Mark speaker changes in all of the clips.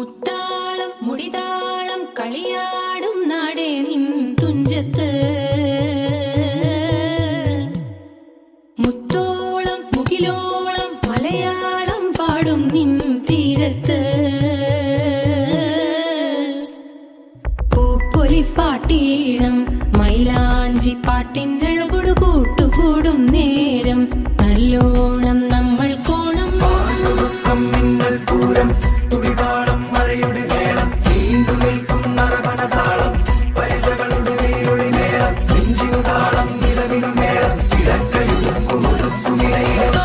Speaker 1: മുത്താളം മുടിതാളം കളിയാടും നാടേ നിൻ തുഞ്ചത്ത് മുത്തോളം മുകിലോളം മലയാളം പാടും നിൻ തീരത്ത് പൂപ്പൊലിപ്പാട്ടീണം മൈലാഞ്ചി പാട്ടിനഴകൊടു കൂട്ടുകൂടും നേരം നല്ലോണം നമ്മൾ കോണം
Speaker 2: മിന്നൽ പൂരം തുടിതാളം മഴയുടെ മേളം നീണ്ടു നിൽക്കും നരവനതാളം പരിചകളുടെ വേരൊളി മേളം നെഞ്ചിനുതാളം നിലവിലും മേളം കിടക്കയുടുക്കുമുടുക്കുമിടയിലും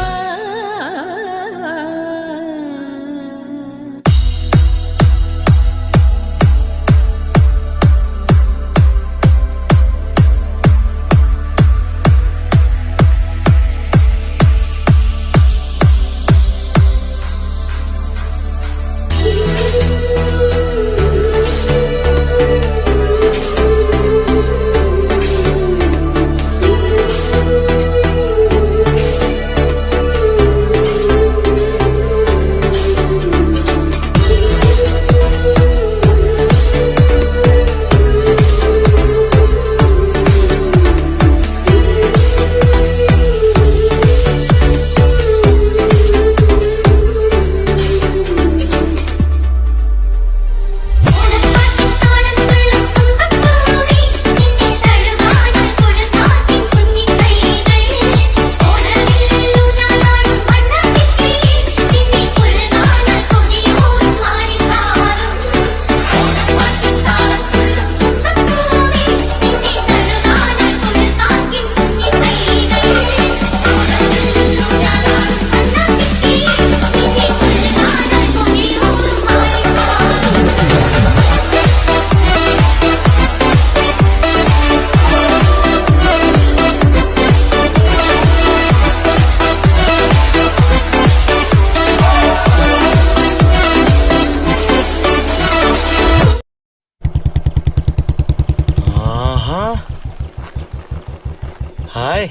Speaker 3: hi.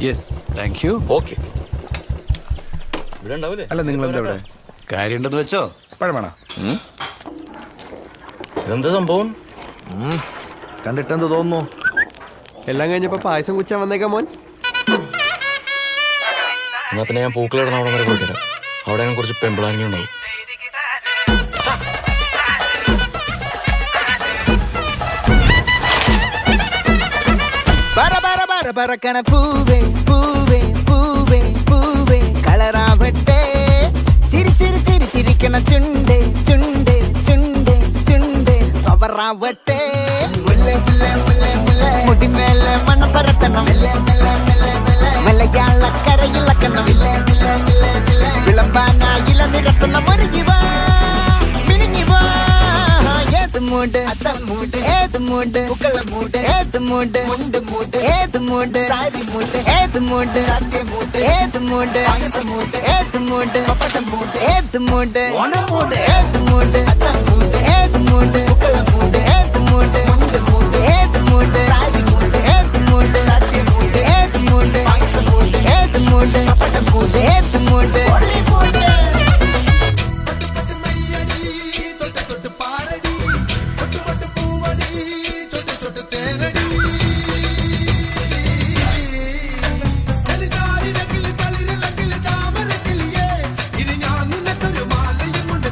Speaker 4: Yes thank you.
Speaker 3: Okay. ഇവിടെ ഉണ്ടാവില്ലേ?
Speaker 4: അല്ല നിങ്ങൾ എന്താ ഇവിടെ കാര്യമുണ്ടെന്ന് വെച്ചോ. പഴമാണോ?
Speaker 3: ഇതെന്താ സംഭവം?
Speaker 4: കണ്ടിട്ടെന്ത് തോന്നുന്നു?
Speaker 5: എല്ലാം കഴിഞ്ഞപ്പോ പായസം കുച്ചാൻ വന്നേക്കാം മോൻ.
Speaker 3: എന്നാ പിന്നെ ഞാൻ പൂക്കളിടുന്ന അവിടെ വരെ പോയിട്ടില്ല. അവിടെ ഞാൻ കുറച്ച് പെമ്പിളാങ്ങി ഉണ്ടാവും.
Speaker 6: പറക്കണ പൂവേ പൂവേ പൂവേ പൂവേ കളറാവട്ടെ ചിരി ചിരി ചിരി ചിരിക്കണ ചുണ്ടേ ചുണ്ടേ ചുണ്ടേ ചുണ്ടേ പവറാവട്ടെ മുല്ലേ മുല്ലേ മുല്ലേ മുല്ലേ മുടിമേലെ മണം പരത്തണം മലയാളക്കരയിളക്കണം വിളമ്പാനായില നിരത്തണം ഒരുങ്ങിവാ മിനിങ്ങിവാ ഏത് മൂട് അത്തം മൂട് ഏത് മൂട് പുക്കള മൂട് ഏത് മൂട് മുണ്ട് മൂട് ഏത് മൂട് സാരി മൂട് ഏത് മൂട് സത്യ മൂട് ഏത് മൂട് പായസ മൂട് ഏത് മൂട് പപ്പടം മൂട് ഏത് മൂട് ഓണം മൂട് ഏത് മൂട് അത്തം മൂട് ഏത് മൂട് പുക്കള മൂട് ഏത് മൂട് മുണ്ട് മൂട് ഏത് മൂട് സാരി മൂട് ഏത് മൂട് സത്യ മൂട് ഏത് മൂട് പായസ മൂട് ഏത് മൂട് പപ്പടം മൂട് ഏത് മൂട് ഒളി മൂട്
Speaker 2: താമരക്കിളിയേ ഇത് ഞാൻ നിനക്കൊരു മാലയും കൊണ്ട്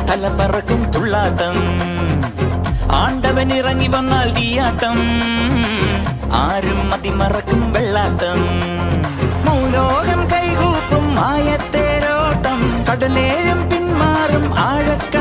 Speaker 7: തല പറക്കും തുള്ളാട്ടം ആണ്ടവൻ ഇറങ്ങി വന്നാൽ തീയാട്ടം ആരും മതിമറക്കും വെള്ളാട്ടം മൂലോകം കൈകൂപ്പും ആയത്തേരോട്ടം കടലേഴും പിന്മാറും ആഴക്ക